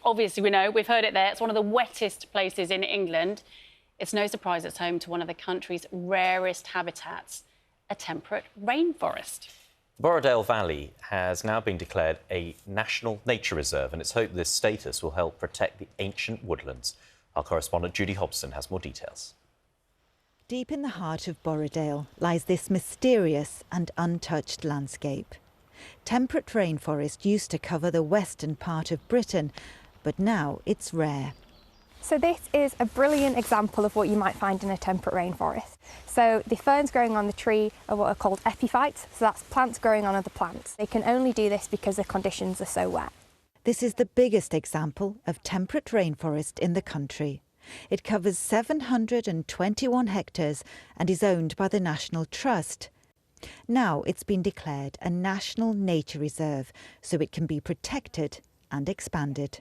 obviously we know, we've heard it there, it's one of the wettest places in England. It's no surprise it's home to one of the country's rarest habitats, a temperate rainforest. Borrowdale Valley has now been declared a National Nature Reserve, and it's hoped this status will help protect the ancient woodlands. Our correspondent Judy Hobson has more details. Deep in the heart of Borrowdale lies this mysterious and untouched landscape. Temperate rainforest used to cover the western part of Britain, but now it's rare. So this is a brilliant example of what you might find in a temperate rainforest. So the ferns growing on the tree are what are called epiphytes, so that's plants growing on other plants. They can only do this because the conditions are so wet. This is the biggest example of temperate rainforest in the country. It covers 721 hectares and is owned by the National Trust. Now it's been declared a National Nature Reserve, so it can be protected and expanded.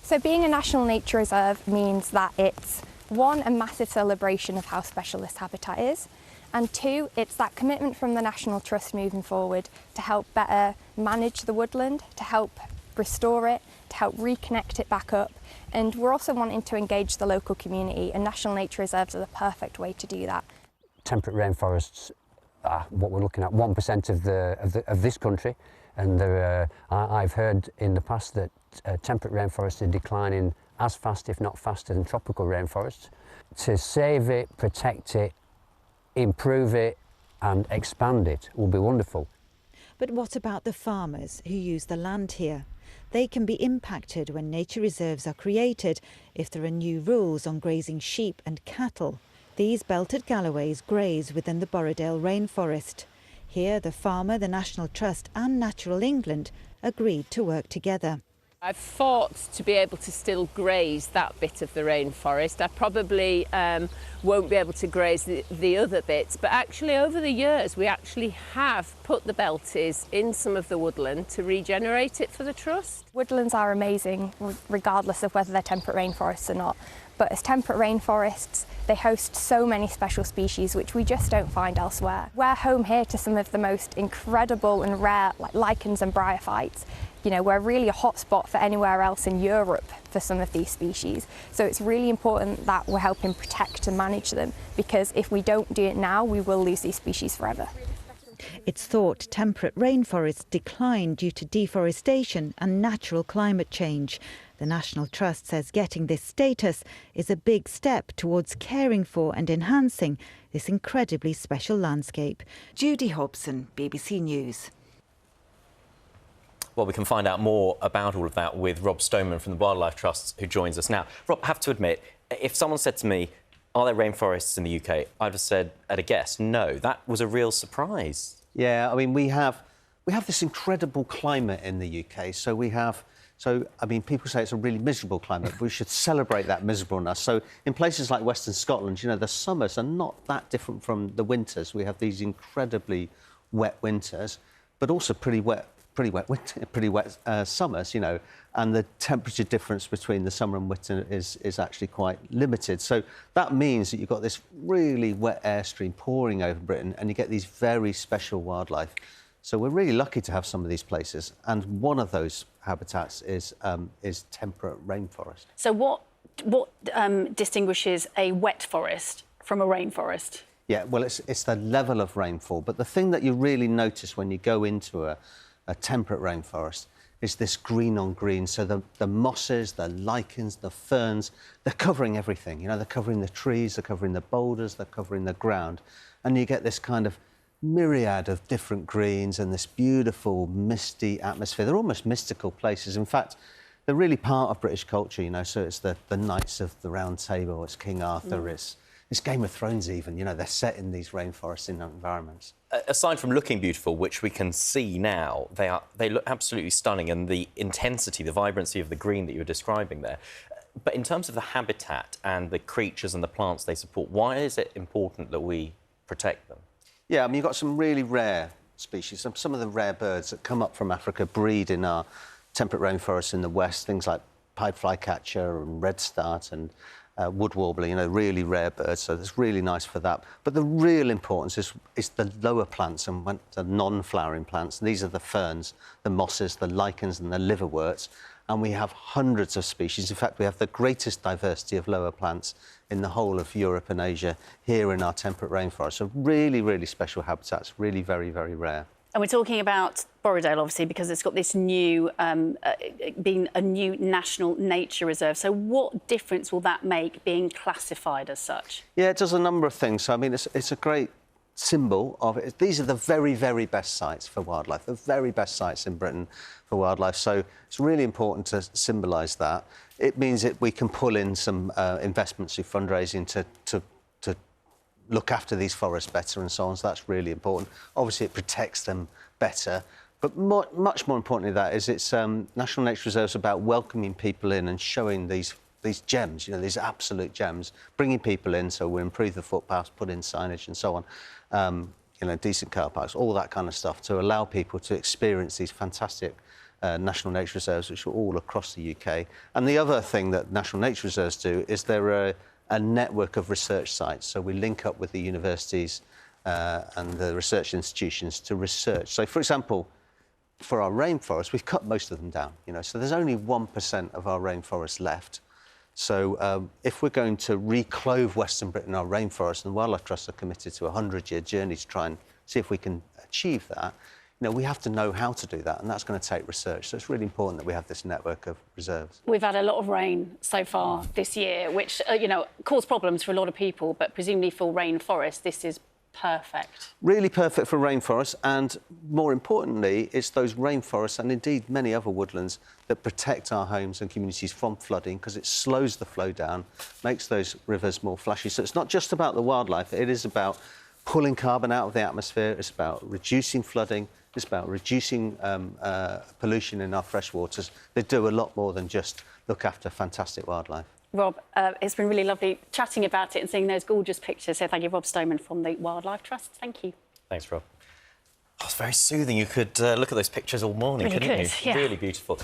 So being a National Nature Reserve means that it's, one, a massive celebration of how special this habitat is, and two, it's that commitment from the National Trust moving forward to help better manage the woodland, to help restore it, to help reconnect it back up. And we're also wanting to engage the local community, and National Nature Reserves are the perfect way to do that. Temperate rainforests are what we're looking at, 1% of this country, and I've heard in the past that temperate rainforests are declining as fast, if not faster, than tropical rainforests. To save it, protect it, improve it and expand it will be wonderful. But what about the farmers who use the land here? They can be impacted when nature reserves are created if there are new rules on grazing sheep and cattle. These belted Galloways graze within the Borrowdale rainforest. Here, the farmer, the National Trust and Natural England agreed to work together. I've fought to be able to still graze that bit of the rainforest. I probably won't be able to graze the other bits, but actually over the years we actually have put the belties in some of the woodland to regenerate it for the Trust. Woodlands are amazing regardless of whether they're temperate rainforests or not, but as temperate rainforests they host so many special species which we just don't find elsewhere. We're home here to some of the most incredible and rare lichens and bryophytes. You know, we're really a hotspot for anywhere else in Europe for some of these species. So it's really important that we're helping protect and manage them, because if we don't do it now, we will lose these species forever. It's thought temperate rainforests decline due to deforestation and natural climate change. The National Trust says getting this status is a big step towards caring for and enhancing this incredibly special landscape. Judy Hobson, BBC News. Well, we can find out more about all of that with Rob Stoneman from the Wildlife Trust, who joins us now. Rob, I have to admit, if someone said to me, are there rainforests in the UK? I'd have said, at a guess, no. That was a real surprise. Yeah, I mean, we have this incredible climate in the UK. I mean, people say it's a really miserable climate. We should celebrate that miserableness. So in places like Western Scotland, you know, the summers are not that different from the winters. We have these incredibly wet winters, but also pretty wet summers, you know, and the temperature difference between the summer and winter is actually quite limited. So that means that you've got this really wet airstream pouring over Britain and you get these very special wildlife. So we're really lucky to have some of these places, and one of those habitats is temperate rainforest. So what distinguishes a wet forest from a rainforest? Yeah, well, it's the level of rainfall, but the thing that you really notice when you go into a temperate rainforest is this green on green. So the mosses, the lichens, the ferns, they're covering everything. You know, they're covering the trees, they're covering the boulders, they're covering the ground. And you get this kind of myriad of different greens and this beautiful, misty atmosphere. They're almost mystical places. In fact, they're really part of British culture, you know, so it's the Knights of the Round Table, it's King Arthur, it's Game of Thrones even, you know, they're set in these rainforests in environments. Aside from looking beautiful, which we can see now, they look absolutely stunning, and the intensity, the vibrancy of the green that you were describing there. But in terms of the habitat and the creatures and the plants they support, why is it important that we protect them? Yeah, I mean, you've got some really rare species. Some of the rare birds that come up from Africa breed in our temperate rainforests in the west, things like pied flycatcher and redstart and wood warbler, you know, really rare birds, so it's really nice for that. But the real importance is the lower plants and the non-flowering plants. And these are the ferns, the mosses, the lichens and the liverworts. and we have hundreds of species. In fact, we have the greatest diversity of lower plants in the whole of Europe and Asia here in our temperate rainforest. So really, really special habitats, really very, very rare. And we're talking about Borrowdale, obviously, because it's got this new, being a new national nature reserve. So what difference will that make being classified as such? Yeah, it does a number of things. So, I mean, it's a great symbol of it. These are the very, very best sites for wildlife, the very best sites in Britain for wildlife. So it's really important to symbolise that. It means that we can pull in some investments through fundraising to look after these forests better and so on. So that's really important. Obviously, it protects them better. But much more importantly, that is, it's National Nature Reserve's about welcoming people in and showing these gems, you know, these absolute gems, bringing people in, so we improve the footpaths, put in signage and so on, you know, decent car parks, all that kind of stuff, to allow people to experience these fantastic National Nature Reserves, which are all across the UK. And the other thing that National Nature Reserves do is they're a network of research sites. So we link up with the universities and the research institutions to research. So, for example, for our rainforest, we've cut most of them down, you know, so there's only 1% of our rainforest left. So if we're going to reclove Western Britain, our rainforest, and the Wildlife Trust are committed to a 100-year journey to try and see if we can achieve that, you know, we have to know how to do that, and that's going to take research. So it's really important that we have this network of reserves. We've had a lot of rain so far this year, which, you know, caused problems for a lot of people, but presumably for rainforest, this is perfect. Really perfect for rainforests, and more importantly, it's those rainforests and indeed many other woodlands that protect our homes and communities from flooding, because it slows the flow down, makes those rivers more flashy. So it's not just about the wildlife, it is about pulling carbon out of the atmosphere, it's about reducing flooding, it's about reducing pollution in our freshwaters. They do a lot more than just look after fantastic wildlife. Rob, it's been really lovely chatting about it and seeing those gorgeous pictures. So thank you, Rob Stoneman from the Wildlife Trust. Thank you. Thanks, Rob. Oh, it's very soothing. You could look at those pictures all morning, Really couldn't could, you? yeah. Really beautiful.